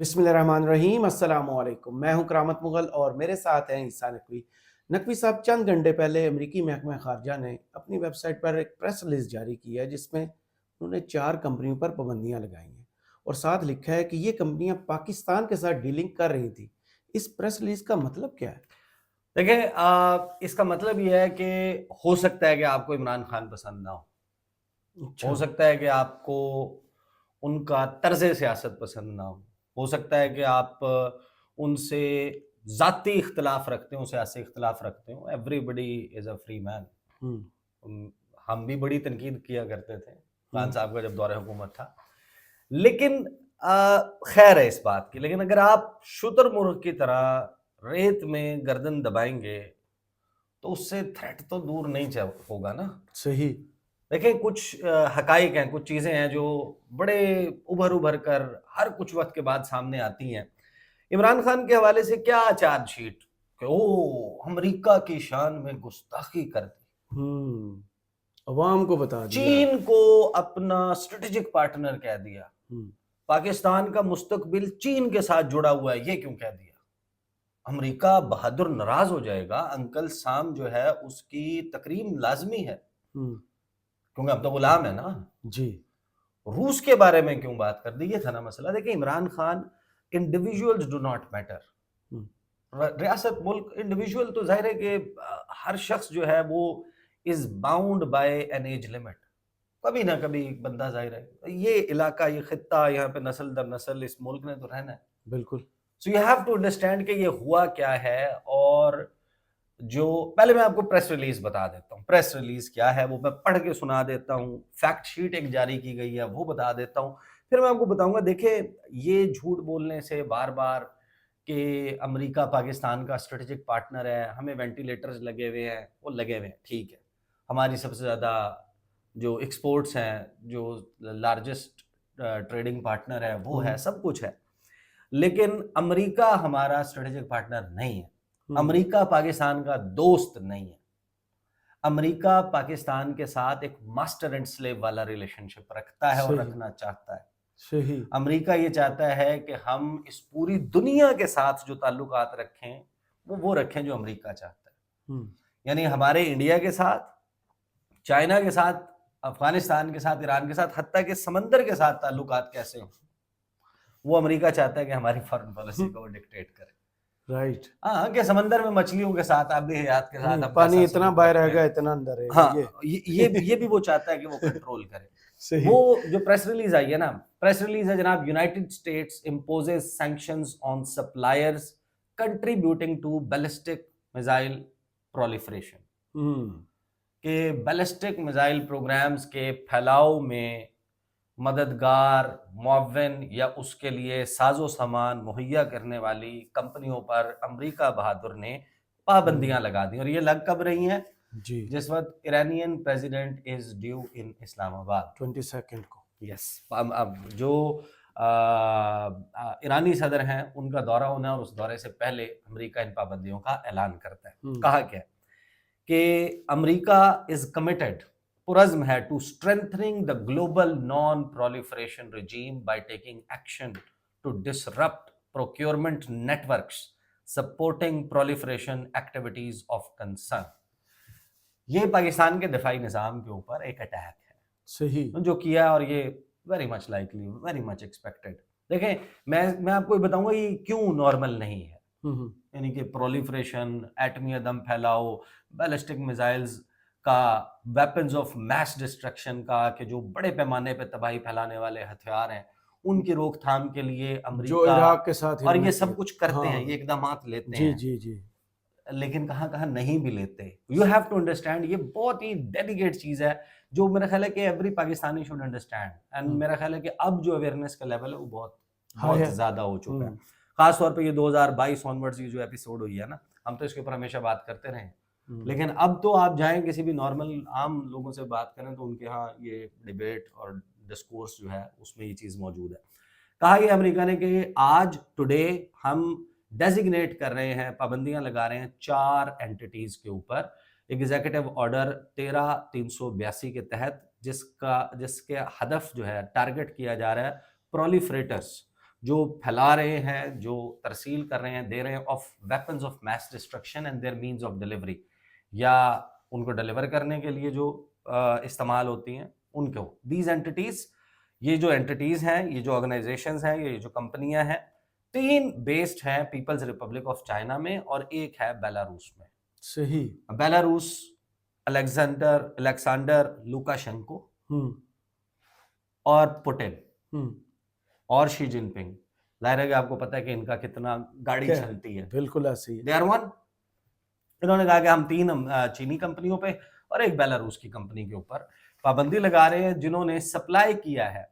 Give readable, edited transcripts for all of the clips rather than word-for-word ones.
बिस्मिल्लाहिर्रहमानिर्रहीम अस्सलाम वालेकुम। मैं हूं करामत मुगल और मेरे साथ हैं ईसा नकवी। नकवी साहब, चंद घंटे पहले अमेरिकी महकमा खारजा ने अपनी वेबसाइट पर एक प्रेस रिलीज जारी की है जिसमें उन्होंने 4 कंपनियों पर पाबंदियां लगाई हैं और साथ लिखा है कि ये कंपनियां पाकिस्तान के साथ डीलिंग कर रही थी। इस प्रेस रिलीज का मतलब क्या है? देखिए, इसका मतलब ये है कि हो सकता है कि आपको इमरान खान पसंद ना हो अच्छा। सकता है कि आपको उनका तर्ज सियासत पसंद ना हो सकता है कि आप उनसे ज़ाती इख्तिलाफ रखते हो, सियासी इख्तिलाफ रखते हो। Everybody is a free man. Hmm. हम भी बड़ी तनकीद किया करते थे खान हम्म। साहब का जब दौरे हुकूमत था, लेकिन खैर है इस बात की। लेकिन अगर आप शुतुरमुर्ग की तरह रेत में गर्दन दबाएंगे तो उससे थ्रेट तो दूर नहीं होगा ना। सही। देखिए, कुछ हकाइक हैं, कुछ चीज़ें हैं जो बड़े उभर कर हर कुछ वक्त के बाद सामने आती हैं। इमरान खान के हवाले से क्या चार्जशीट कि ओ अमेरिका की शान में गुस्ताखी कर दी, अवाम को बता दिया। चीन को अपना स्ट्रेटेजिक पार्टनर कह दिया, हम्म। पाकिस्तान का मुस्तकबिल चीन के साथ जुड़ा हुआ है, ये क्यों कह दिया। अमेरिका बहादुर नाराज हो जाएगा, अंकल साम जो है उसकी तकरीम लाजमी है, हम्म। क्योंकि अब तो गुलाम है ना। जी। रूस के बारे में क्यों बात कर दी, ये था ना मसला। देखिए, Imran Khan, individuals do not matter. Hmm. रियासत मुल्क इंडिविजुअल तो जाहिर है कि हर शख्स जो है वो is bound by an age limit. कभी ना कभी बंदा, जाहिर है ये इलाका, ये खित्ता, यहाँ पे नस्ल दर नस्ल इस मुल्क ने तो रहना है। बिल्कुल। So you have to understand कि ये हुआ क्या है। और जो पहले मैं आपको प्रेस रिलीज बता देता हूँ, प्रेस रिलीज क्या है वो मैं पढ़ के सुना देता हूँ। फैक्ट शीट एक जारी की गई है वो बता देता हूँ, फिर मैं आपको बताऊंगा। देखिए, ये झूठ बोलने से बार बार कि अमेरिका पाकिस्तान का स्ट्रेटेजिक पार्टनर है, हमें वेंटिलेटर्स लगे हुए हैं, वो लगे हुए हैं, ठीक है। हमारी सबसे ज़्यादा जो एक्सपोर्ट्स हैं, जो लार्जेस्ट ट्रेडिंग पार्टनर है वो है, हम्म। सब कुछ है। लेकिन अमेरिका हमारा स्ट्रेटेजिक पार्टनर नहीं है। हम्म। अमेरिका पाकिस्तान का दोस्त नहीं है। अमेरिका पाकिस्तान के साथ एक मास्टर एंड स्लेव वाला रिलेशनशिप रखता है और सही। रखना चाहता है। सही। अमेरिका ये चाहता है कि हम इस पूरी दुनिया के साथ जो ताल्लुकात रखें वो रखें जो अमेरिका चाहता है। हम्म। यानी हमारे इंडिया के साथ, चाइना के साथ, अफगानिस्तान के साथ, ईरान के साथ, हत्ता के समंदर के साथ ताल्लुकात कैसे हों, वो अमेरिका चाहता है कि हमारी फॉरेन पॉलिसी को वो डिक्टेट करे। राइट। हाँ, कि समंदर में मछलियों के साथ, आबी हयात के साथ आप पानी कैसा इतना सलूक बाहर रखते रहेगा हैं। इतना अंदर रहेगा ये। हाँ, ये भी वो चाहता है कि वो कंट्रोल करे। सही। वो जो प्रेस रिलीज आई है ना, प्रेस रिलीज है जनाब, United States imposes sanctions on suppliers contributing to ballistic missile proliferation, hmm. के बैलिस्टिक मिसाइल प्रोग्राम्स के फैलाव में मददगार, मुअव्विन या उसके लिए साजो सामान मुहैया करने वाली कंपनियों पर अमेरिका बहादुर ने पाबंदियां लगा दी। और ये लग कब रही हैं? जी। जिस वक्त ईरानियन प्रेसिडेंट इज ड्यू इन इस्लामाबाद। 22 को। यस। अब जो ईरानी सदर हैं उनका दौरा होना है, और उस दौरे से पहले अमेरिका इन पाबंदियों का ऐलान करता है। कहा क्या है कि अमेरिका इज कमिटेड, पुरज़्म है, to strengthening the global non proliferation regime by taking action to disrupt procurement networks supporting proliferation activities of concern। ये पाकिस्तान के दिफाई निज़ाम के ऊपर एक अटैक सही। है जो किया है, और ये very much likely, very much expected. देखें, मैं आपको ये बताऊंगा ये क्यों नॉर्मल नहीं है। हम्म। यानी कि प्रोलिफरेशन, एटमी अदम फैलाओ, बैलिस्टिक मिसाइल्स का, वेपन्स ऑफ मैस डिस्ट्रक्शन का, कि जो बड़े पैमाने पे तबाही फैलाने वाले हथियार हैं उनकी रोकथाम के लिए जो अमेरिका इराक के साथ और इन्होंने ये किया सब कुछ था। करते हैं, हाँ। ये इकदामात लेते जी हैं। जी जी। लेकिन कहाँ कहाँ नहीं भी लेते। यू हैव टू अंडरस्टैंड, ये बहुत ही डेलिकेट चीज़ है जो मेरा ख्याल है कि every Pakistani should understand. And मेरा ख्याल है कि अब जो अवेयरनेस का लेवल है वो बहुत हाय बहुत है। ज़्यादा हो चुका है। खास तौर पे ये 2022 ऑनवर्ड्स ये जो एपिसोड हुई है ना, हम तो इसके ऊपर हमेशा बात करते रहे, लेकिन अब तो आप जाएं किसी भी नॉर्मल आम लोगों से बात करें तो उनके यहाँ ये डिबेट और डिस्कोर्स जो है उसमें ये चीज़ मौजूद है। कहा गया अमेरिका ने कि आज टुडे हम डेजिग्नेट कर रहे हैं, पाबंदियां लगा रहे हैं 4 एंटिटीज के ऊपर एग्जीक्यूटिव ऑर्डर 13/382 के तहत, जिसके हदफ जो है, टारगेट किया जा रहा है प्रोलिफरेटर्स, جو پھیلا رہے ہیں, جو ترسیل کر رہے ہیں, دے رہے ہیں of weapons of mass destruction and their means of delivery, یا ان کو ڈیلیور کرنے کے لیے جو استعمال ہوتی ہیں ان کو. دیز اینٹیز, یہ جو اینٹیز ہیں, یہ جو آرگنائزیشنز ہیں, یہ جو کمپنیاں ہیں, 3 بیسڈ ہیں پیپلز ریپبلک آف چائنا میں اور ایک ہے بیلاروس میں. صحیح. بیلاروس الیکسانڈر لوکاشنکو اور پوٹن اور شی جن پنگ. ظاہر ہے کہ آپ کو پتہ ہے کہ ان کا کتنا گاڑی چلتی ہے. بالکل ایسے ہی. They are one. انہوں نے کہا کہ ہم 3 چینی کمپنیوں پہ اور ایک بیلاروس کی کمپنی کے اوپر پابندی لگا رہے ہیں جنہوں نے سپلائی کیا ہے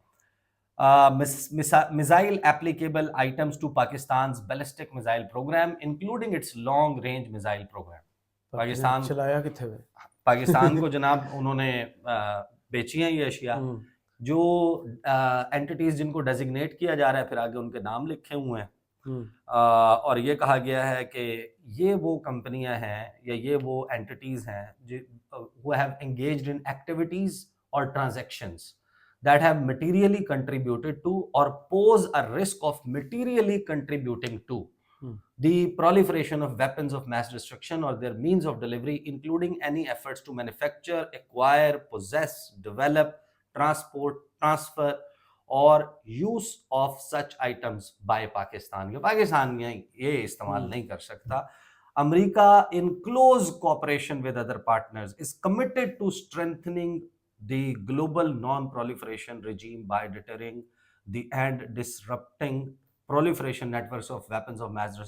missile applicable items to Pakistan's ballistic missile programme including its long range missile programme. Pakistan چلایا کتنے ہوئے پاکستان کو جناب انہوں نے بیچی ہیں یہ اشیاء. جو اینٹیز جن کو ڈیزگنیٹ کیا جا رہا ہے, پھر آگے ان کے نام لکھے ہوئے ہیں, اور یہ کہا گیا ہے کہ یہ وہ کمپنیاں ہیں یا یہ وہ اینٹیز ہیں who have engaged in activities or transactions that have materially contributed to or pose a risk of materially contributing to the proliferation of weapons of mass destruction or their means of delivery, including any efforts to manufacture, acquire, possess, develop, transport, transfer اور use of such items by Pakistan. کہ پاکستان یہ استعمال نہیں کر سکتا. امریکہ in close cooperation with other partners is committed to strengthening the global non-proliferation regime by deterring the and disrupting proliferation networks of weapons of mass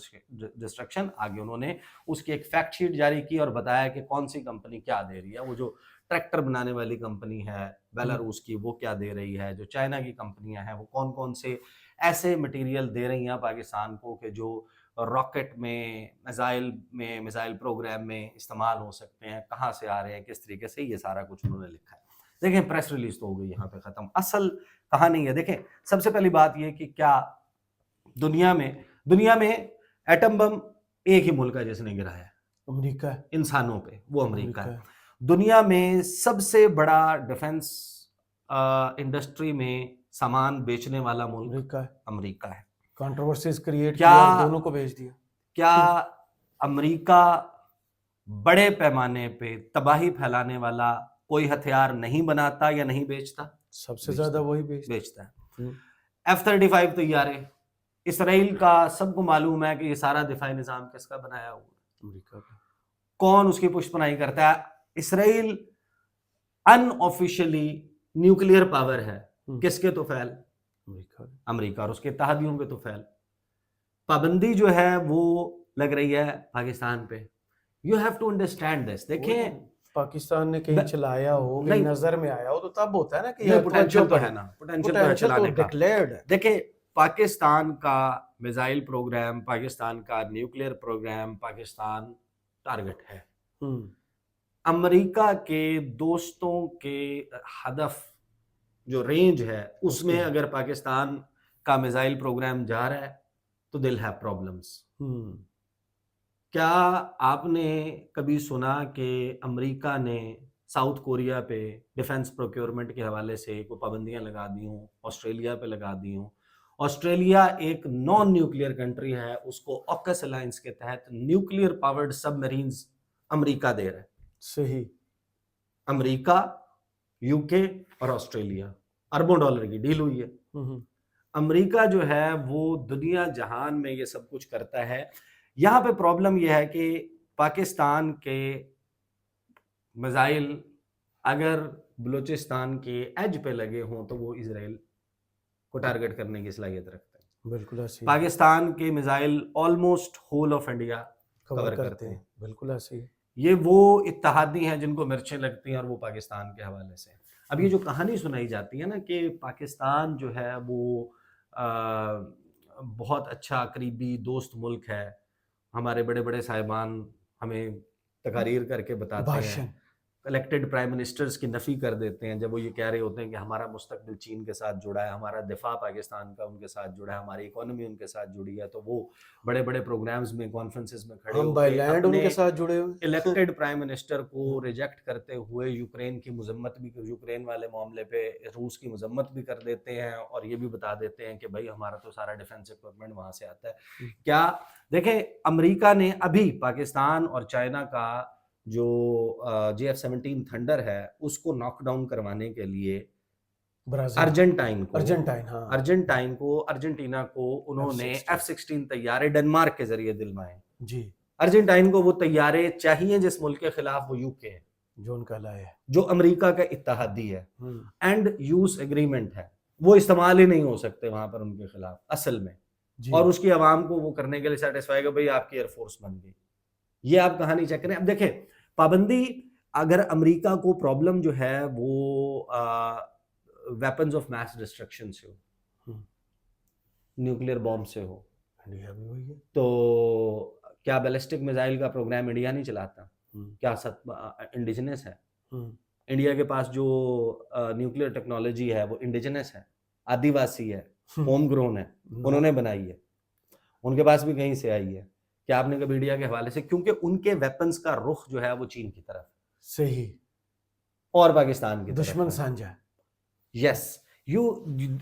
destruction. آگے انہوں نے اس کی ایک فیکٹ شیٹ جاری کی اور بتایا کہ کون سی کمپنی کیا دے رہی ہے. وہ جو ٹریکٹر بنانے والی کمپنی ہے بیلاروس کی, وہ کیا دے رہی ہے. جو چائنا کی کمپنیاں ہیں وہ کون کون سے ایسے مٹیریل دے رہی ہیں پاکستان کو کہ جو راکٹ میں, میزائل پروگرام میں استعمال ہو سکتے ہیں, کہاں سے آ رہے ہیں, کس طریقے سے. یہ سارا کچھ انہوں نے لکھا ہے. دیکھیں پریس ریلیز تو ہو گئی یہاں پہ ختم. اصل کہانی ہے, دیکھیں سب سے پہلی بات یہ کہ کیا دنیا میں ایٹم بم ایک ہی ملک ہے جس نے گرایا ہے, امریکہ ہے. انسانوں پہ, وہ امریکہ ہے. دنیا میں سب سے بڑا ڈیفنس انڈسٹری میں سامان بیچنے والا ملک امریکہ ہے. کنٹروورسیز کریٹ کیا, دونوں کو بھیج دیا. کیا امریکہ بڑے پیمانے پہ تباہی پھیلانے والا کوئی ہتھیار نہیں بناتا یا نہیں بیچتا؟ سب سے زیادہ وہی بیچتا ہے. F-35 طیارے اسرائیل کا, سب کو معلوم ہے کہ یہ سارا دفاعی نظام کس کا بنایا ہوا؟ امریکہ کا. کون اس کی پشت پناہی کرتا ہے؟ اسرائیل ان آفیشلی نیوکلیئر پاور ہے. کس کے تو فعل؟ امریکہ اور اس کے اتحادیوں کے تو فعل. پابندی جو ہے وہ لگ رہی ہے پاکستان پہ. You have to understand this. دیکھیں پاکستان نے کہیں چلایا ہو, نظر میں آیا ہو, تو تب ہوتا ہے نا کہ یہ پوٹینشل تو ہے نا, پوٹینشل چلانے کا. دیکھیں پاکستان کا میزائل پروگرام, پاکستان کا نیوکلیئر پروگرام, پاکستان ٹارگٹ ہے. امریکہ کے دوستوں کے ہدف جو رینج ہے اس میں اگر پاکستان کا میزائل پروگرام جا رہا ہے تو دل ہے پرابلمس. کیا آپ نے کبھی سنا کہ امریکہ نے ساؤتھ کوریا پہ ڈیفنس پروکیورمنٹ کے حوالے سے کوئی پابندیاں لگا دی ہوں, آسٹریلیا پہ لگا دی ہوں؟ آسٹریلیا ایک نان نیوکلیئر کنٹری ہے, اس کو آکس الائنس کے تحت نیوکلیئر پاورڈ سب میرینز امریکہ دے رہا ہے. صحیح. امریکہ, یو کے اور آسٹریلیا, اربوں ڈالر کی ڈیل ہوئی ہے. امریکہ جو ہے وہ دنیا جہان میں یہ سب کچھ کرتا ہے. یہاں پہ پرابلم یہ ہے کہ پاکستان کے میزائل اگر بلوچستان کے ایج پہ لگے ہوں تو وہ اسرائیل کو ٹارگٹ کرنے کی صلاحیت رکھتے ہیں. بالکل ایسے. پاکستان کے میزائل almost whole of India cover کرتے ہیں. بالکل ایسے. یہ وہ اتحادی ہیں جن کو مرچیں لگتی ہیں اور وہ پاکستان کے حوالے سے. اب یہ جو کہانی سنائی جاتی ہے نا کہ پاکستان جو ہے وہ بہت اچھا قریبی دوست ملک ہے, ہمارے بڑے بڑے صاحبان ہمیں تقاریر کر کے بتاتے ہیں الیکٹڈ پرائم منسٹرز کی نفی کر دیتے ہیں جب وہ یہ کہہ رہے ہوتے ہیں کہ ہمارا مستقبل چین کے ساتھ جڑا ہے, ہمارا دفاع پاکستان کا ان کے ساتھ جڑا ہے, ہماری اکانومی ان کے ساتھ جڑی ہے, تو وہ بڑے بڑے پروگرامز میں, کانفرنسز میں کھڑے ہم ہو بائی کے لینڈ ان اپنے کے ساتھ جڑے ہوئے الیکٹڈ پرائم منسٹر کو ریجیکٹ کرتے ہوئے یوکرین کی مذمت بھی, یوکرین والے معاملے پہ روس کی مذمت بھی کر دیتے ہیں, اور یہ بھی بتا دیتے ہیں کہ بھائی ہمارا تو سارا ڈیفنس اکوپمنٹ وہاں سے آتا ہے. کیا دیکھیں, امریکہ نے ابھی پاکستان اور چائنا کا جو JF-17 تھنڈر ہے اس کو ناک ڈاؤن کروانے کے لیے ارجنٹینا کو انہوں نے F-16 طیارے ڈنمارک کے ذریعے دلوائے جی. ارجنٹائن کو وہ طیارے چاہیے جس ملک کے خلاف وہ UK ہے, جو ان کا لائے, جو امریکہ کا اتحادی ہے, اینڈ یوز ایگریمنٹ ہے, وہ استعمال ہی نہیں ہو سکتے وہاں پر ان کے خلاف اصل میں, اور اس کی عوام کو وہ کرنے کے لیے سیٹسفائی کہ بھئی آپ کی ایئر فورس بن گئی. یہ آپ کہانی چیک کریں. اب دیکھیں پابندی, اگر امریکہ کو پرابلم جو ہے وہ ویپنز آف میس ڈسٹرکشن سے ہو, نیوکلیئر بوم سے ہو, تو کیا بیلسٹک میزائل کا پروگرام انڈیا نہیں چلاتا؟ کیا انڈیجنس ہے؟ انڈیا کے پاس جو نیوکلیئر ٹیکنالوجی ہے وہ انڈیجنس ہے, آدی واسی ہے, ہوم گرون ہے, انہوں نے بنائی ہے, ان کے پاس بھی کہیں سے آئی ہے. کیا آپ نے کبھی انڈیا کے حوالے سے, کیونکہ ان کے ویپنز کا رخ جو ہے وہ چین کی طرف, صحیح, اور پاکستان کی طرف, دشمن سانجا. یس,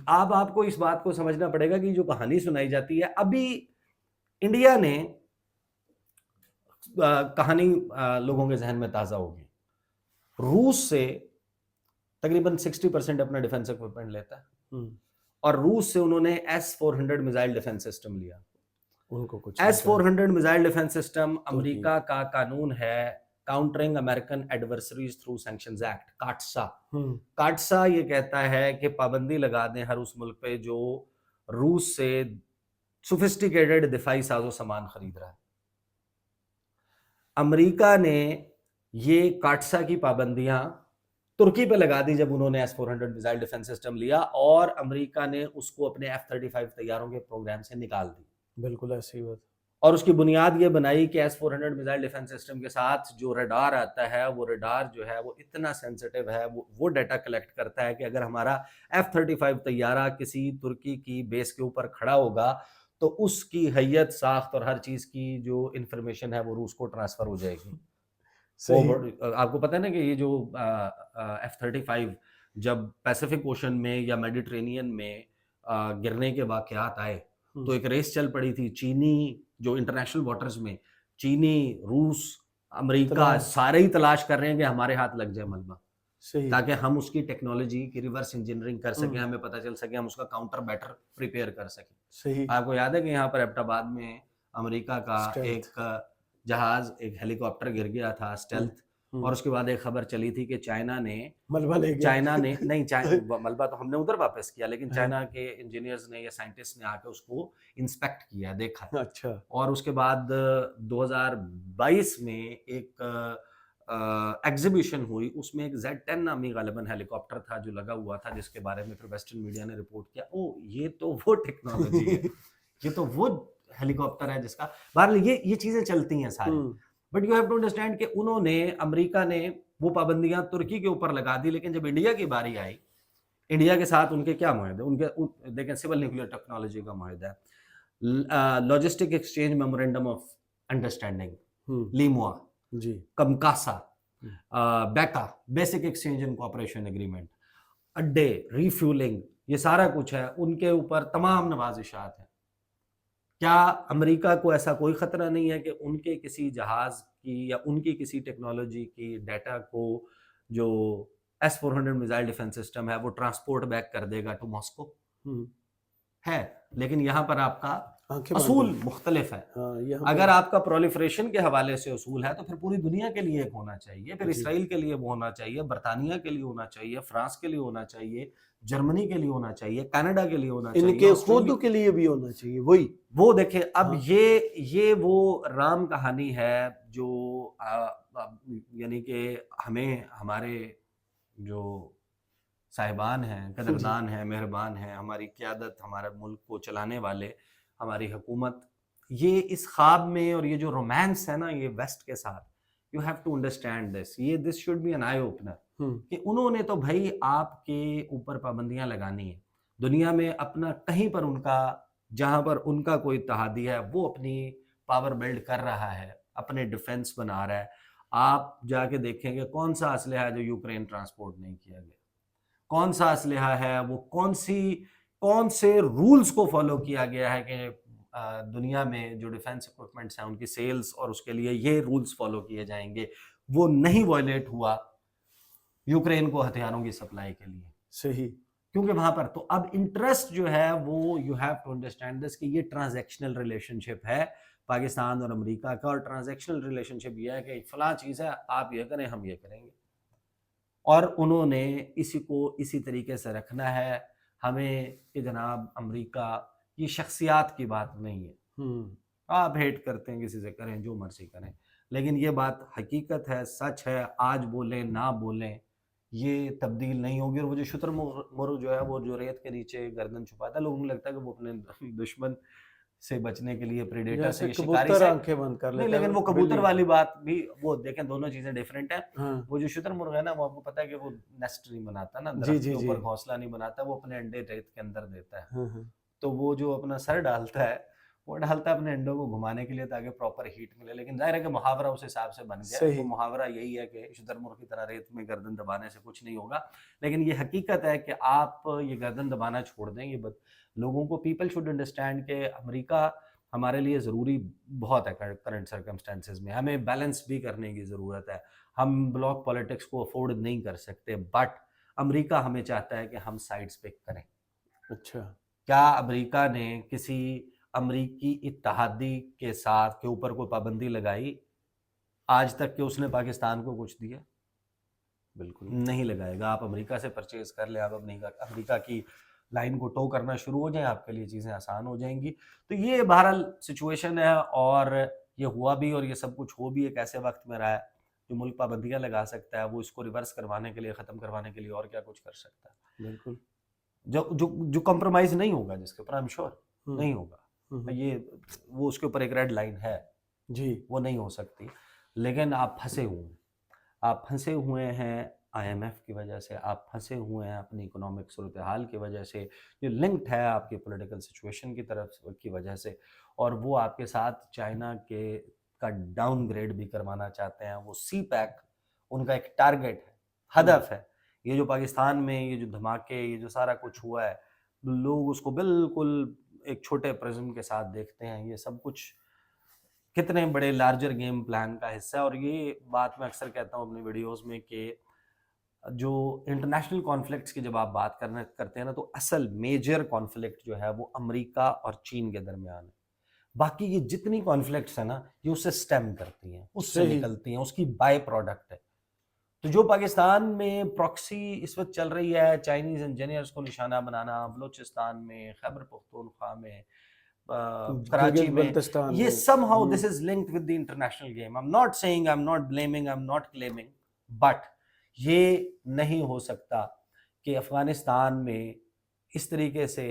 آپ کو اس بات کو سمجھنا پڑے گا کہ جو کہانی سنائی جاتی ہے, ابھی انڈیا نے کہانی لوگوں کے ذہن میں تازہ ہوگی, روس سے تقریباً 60% اپنا ڈیفنس اکوپمنٹ لیتا ہے, اور روس سے انہوں نے S-400 میزائل ڈیفنس سسٹم لیا. ان کو کچھ S-400 میزائل ڈیفنس سسٹم امریکہ کا قانون ہے countering American adversaries through sanctions act, CAATSA. CAATSA یہ کہتا ہے کہ پابندی لگا دیں ہر اس ملک پہ جو روس سے سوفسٹیکیٹڈ دفاعی ساز و سامان خرید رہا ہے. امریکہ نے یہ کاٹسا کی پابندیاں ترکی پہ لگا دی جب انہوں نے S-400 میزائل ڈیفنس سسٹم لیا, اور امریکہ نے اس کو اپنے F-35 طیاروں کے پروگرام سے نکال دی. بالکل ایسی بات. اور اس کی بنیاد یہ بنائی کہ S-400 میزائل ڈیفنس سسٹم کے ساتھ جو ریڈار آتا ہے, وہ ریڈار جو ہے وہ اتنا سینسٹیو ہے, وہ ڈیٹا کلیکٹ کرتا ہے کہ اگر ہمارا F-35 طیارہ کسی ترکی کی بیس کے اوپر کھڑا ہوگا تو اس کی حیت, ساخت اور ہر چیز کی جو انفارمیشن ہے وہ روس کو ٹرانسفر ہو جائے گی. آپ کو پتہ ہے نا کہ یہ جو F-35 جب پیسیفک اوشن میں یا میڈیٹرینین میں گرنے کے واقعات آئے تو ایک ریس چل پڑی تھی. چینی جو انٹرنیشنل واٹرز میں, چینی, روس, امریکہ سارے ہی تلاش کر رہے ہیں کہ ہمارے ہاتھ لگ جائے ملبہ, تاکہ ہم اس کی ٹیکنالوجی کی ریورس انجینئرنگ کر سکیں, ہمیں پتہ چل سکے, ہم اس کا کاؤنٹر بیٹر پریپیئر کر سکیں. آپ کو یاد ہے کہ یہاں پر ایبٹ آباد میں امریکہ کا ایک جہاز, ایک ہیلی کاپٹر گر گیا تھا اسٹیلتھ, اور اس کے بعد ایک خبر چلی تھی کہ چائنا نے ملبہ تو ہم نے ادھر واپس کیا, لیکن چائنا کے انجینئرز نے یا سائنٹسٹ نے آ کے اس کو انسپیکٹ کیا, دیکھا. اچھا. اور اس کے بعد 2022 میں ایک ایگزیبیشن ہوئی, اس میں ایک Z-10 نامی غالباً ہیلی کاپٹر تھا جو لگا ہوا تھا, جس کے بارے میں پھر ویسٹرن میڈیا نے رپورٹ کیا, او یہ تو وہ ٹیکنالوجی ہے, یہ تو وہ ہیلی کاپٹر ہے جس کا. بہرحال یہ چیزیں چلتی ہیں ساری. But you have to understand کہ انہوں نے, امریکہ نے وہ پابندیاں ترکی کے اوپر لگا دی, لیکن جب انڈیا کی باری آئی, انڈیا کے ساتھ ان کے کیا معاہدے, ان کے دیکھیں سول نیوکلیئر ٹیکنالوجی کا معاہدہ ہے, logistic exchange memorandum of understanding, LEMOA, جی, COMCASA, BECA, basic exchange and cooperation agreement, اڈے, ریفیولنگ, یہ سارا کچھ ہے, ان کے اوپر تمام نوازشات ہیں. کیا امریکہ کو ایسا کوئی خطرہ نہیں ہے کہ ان کے کسی جہاز کی یا ان کی کسی ٹیکنالوجی کی ڈیٹا کو جو S-400 میزائل ڈیفنس سسٹم ہے وہ ٹرانسپورٹ بیک کر دے گا ٹو ماسکو؟ ہے, لیکن یہاں پر آپ کا اصول مختلف ہے. اگر آپ کا پرولیفریشن کے حوالے سے اصول ہے تو پھر پوری دنیا کے لیے ایک ہونا چاہیے, پھر اسرائیل کے لیے وہ ہونا چاہیے, برطانیہ کے لیے ہونا چاہیے, فرانس کے لیے ہونا چاہیے, جرمنی کے لیے ہونا چاہیے, کینیڈا کے لیے ہونا چاہیے, ان کے خود کے لیے بھی ہونا چاہیے. وہ دیکھیں اب یہ وہ رام کہانی ہے جو یعنی کہ ہمیں ہمارے جو صاحبان ہیں, قدردان ہیں, مہربان ہیں, ہماری قیادت, ہمارے ملک کو چلانے والے, ہماری حکومت, یہ اس خواب میں, اور یہ جو رومانس ہے نا یہ ویسٹ کے ساتھ, you have to understand this, ये this should be an eye opener hmm, कि उन्होंने तो भाई आपके ऊपर पाबंदियां लगानी है। दुनिया में अपना कहीं पर उनका, जहां पर उनका कोई इत्तेहादी है वो अपनी पावर बिल्ड कर रहा है, अपने डिफेंस बना रहा है, आप जाके देखेंगे कौन सा असलहा है जो यूक्रेन ट्रांसपोर्ट नहीं किया गया, कौन सा असलहा है, वो कौन से रूल्स को फॉलो किया गया है कि दुनिया में जो डिफेंस इक्विपमेंट्स हैं उनकी सेल्स और उसके लिए ये रूल्स फॉलो किए जाएंगे, वो नहीं वायलेट हुआ यूक्रेन को हथियारों की सप्लाई के लिए, सही। क्योंकि वहां पर तो अब इंटरेस्ट जो है वो, you have to understand this कि ये ट्रांजैक्शनल रिलेशनशिप है पाकिस्तान और अमेरिका का, और ट्रांजैक्शनल रिलेशनशिप ये है कि फलां चीज़ है, आप ये करें हम ये करेंगे, और उन्होंने इसी को इसी तरीके से रखना है हमें कि जनाब अमेरिका, ये शख्सियात की बात नहीं है, हम्म, आप हेट करते हैं किसी से, करें जो मर्जी करें, लेकिन ये बात हकीकत है, सच है, आज बोलें ना बोलें ये तब्दील नहीं होगी। और वो जो शुतुरमुर्ग जो है वो जो रेत के नीचे गर्दन छुपाता है, लोगों को लगता है कि वो अपने दुश्मन से बचने के लिए, प्रेडेटर से, जैसे ये शिकारी कबूतर से, आंखें बंद कर नहीं, लेता लेकिन है वो कबूतर बिल्ली। वाली बात भी, वो देखें दोनों चीजें डिफरेंट है। हाँ, वो जो शुतुरमुर्ग है ना, वो आपको पता है कि वो नेस्ट नहीं बनाता ना, जी दरख्त जी के जी। ऊपर घोंसला नहीं बनाता, वो अपने अंडे रेत के अंदर देता है। हाँ हाँ, तो वो जो अपना सर डालता है, वो डालता है अपने अंडों को घुमाने के लिए ताकि प्रॉपर हीट मिले, लेकिन जाहिर है कि मुहावरा उस हिसाब से बन गया है। वो सही। मुहावरा यही है कि शुतुरमुर्ग की तरह रेत में गर्दन दबाने से कुछ नहीं होगा, लेकिन ये हकीकत है कि आप ये गर्दन दबाना छोड़ दें। लोगों को, पीपल शुड अंडरस्टैंड कि अमेरिका हमारे लिए ज़रूरी बहुत है करंट सर्कमस्टेंसेज में, हमें बैलेंस भी करने की ज़रूरत है, हम ब्लॉक पॉलिटिक्स को अफोर्ड नहीं कर सकते, बट अमेरिका हमें चाहता है कि हम साइड्स पिक करें। अच्छा। क्या अमेरिका ने किसी अमरीकी इत्तेहादी के साथ के ऊपर कोई पाबंदी लगाई आज तक कि उसने पाकिस्तान को कुछ दिया? बिल्कुल। नहीं लगाएगा। आप अमेरिका से परचेज कर लें, आप अमेरिका की लाइन को टो करना शुरू हो जाएं, आपके लिए चीज़ें आसान हो जाएंगी। तो ये बहरहाल सिचुएशन है, और ये हुआ भी और ये सब कुछ हो भी एक ऐसे वक्त में रहा है जो मुल्क पाबंदियां लगा सकता है, वो इसको रिवर्स करवाने के लिए, ख़त्म करवाने के लिए और क्या कुछ कर सकता है, बिल्कुल। जो जो जो कॉम्प्रोमाइज़ नहीं होगा जिसके ऊपर, आई एम श्योर हम्म नहीं होगा। हम्म, ये, वो उसके ऊपर एक रेड लाइन है, जी। वो नहीं हो सकती। लेकिन आप फंसे हुए हैं, आप फंसे हुए हैं आईएमएफ की वजह से, आप फंसे हुए हैं अपनी इकोनॉमिक सूरत हाल की वजह से, जो लिंक्ड है आपकी पॉलिटिकल सिचुएशन की तरफ की वजह से, और वो आपके साथ चाइना के का डाउनग्रेड भी करवाना चाहते हैं। वो सी पैक उनका एक टारगेट है, हदफ है। ये जो पाकिस्तान में ये जो धमाके, ये जो सारा कुछ हुआ है, लोग उसको बिल्कुल एक छोटे प्रिज्म के साथ देखते हैं। ये सब कुछ कितने बड़े लार्जर गेम प्लान का हिस्सा है। और ये बात मैं अक्सर कहता हूँ अपनी वीडियोस में कि जो इंटरनेशनल कॉन्फ्लिक्ट्स की जब आप बात करते हैं ना, तो असल मेजर कॉन्फ्लिक्ट जो है वो अमेरिका और चीन के दरमियान है। बाकी ये जितनी कॉन्फ्लिक्ट्स है ना, ये उससे स्टेम करती हैं, उससे सही। निकलती हैं, उसकी बाय प्रोडक्ट है। तो जो पाकिस्तान में प्रॉक्सी इस वक्त चल रही है, चाइनीज इंजीनियर्स को निशाना बनाना, बलूचिस्तान में, खैबर पख्तूनख्वा में, कराची गिलगित में, बल्तिस्तान ये में। somehow this is linked with the international game. I'm not saying, I'm not blaming, I'm not claiming, but ये नहीं हो सकता कि अफगानिस्तान में इस तरीके से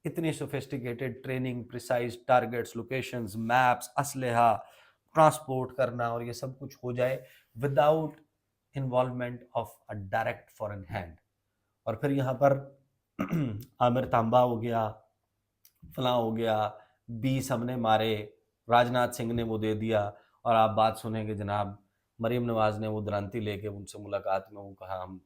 इतनी sophisticated training, precise targets, locations, maps, असलहा ट्रांसपोर्ट करना और ये सब कुछ हो जाए without involvement of a direct foreign hand. और फिर यहाँ पर आमिर तांबा हो गया, फलां हो गया, 20 हमने मारे, राजनाथ सिंह ने वो दे दिया, और आप बात सुनेंगे जनाब मरीम नवाज ने वो द्रांति लेके उनसे मुलाकात में वो कहा, हम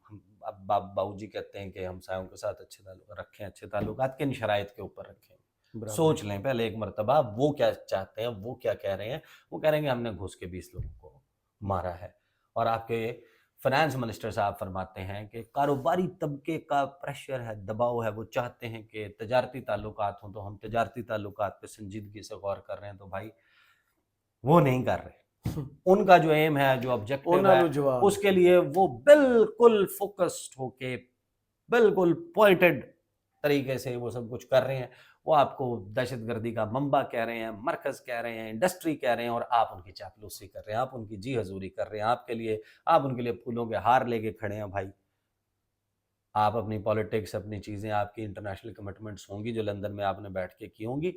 अब बाबूजी कहते हैं कि हम सायों के साथ अच्छे ताल्लुक रखें, अच्छे ताल्लुकात किन शराइत के ऊपर रखें। बराबर। सोच लें पहले एक मरतबा वो क्या चाहते हैं, वो क्या कह रहे हैं। वो कह रहे हैं कि हमने घुस के 20 लोगों को मारा है, और आपके फाइनेंस मिनिस्टर साहब फरमाते हैं कि कारोबारी तबके का प्रेशर है, दबाव है, वो चाहते हैं कि तजारती ताल्लुकात हों, तो हम तजारती ताल्लुकात पे संजीदगी से गौर कर रहे हैं। तो भाई वो नहीं कर रहे। उनका जो एम है, जो ऑब्जेक्टिव है, जवाब। उसके लिए वो बिल्कुल फोकस्ड होके, बिल्कुल पॉइंटेड तरीके से वो सब कुछ कर रहे हैं। वो आपको दहशतगर्दी का मंबा कह रहे हैं, मरकज कह रहे हैं, इंडस्ट्री कह रहे हैं, और आप उनकी चापलूसी कर रहे हैं, आप उनकी जी हजूरी कर रहे हैं, आप उनके लिए फूलों के हार लेके खड़े हैं। भाई आप अपनी पॉलिटिक्स, अपनी चीज़ें, आपकी इंटरनेशनल कमिटमेंट्स होंगी जो लंदन में आपने बैठ के की होंगी,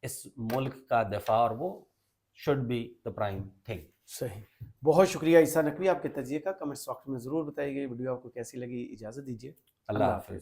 इस मुल्क का दफा, और वो should be the prime thing. صحیح. بہت شکریہ عیسیٰ نقوی آپ کے تجزیے کا. کمنٹس باکس میں ضرور بتائیے گا یہ ویڈیو آپ کو کیسی لگی. اجازت دیجیے. اللہ حافظ.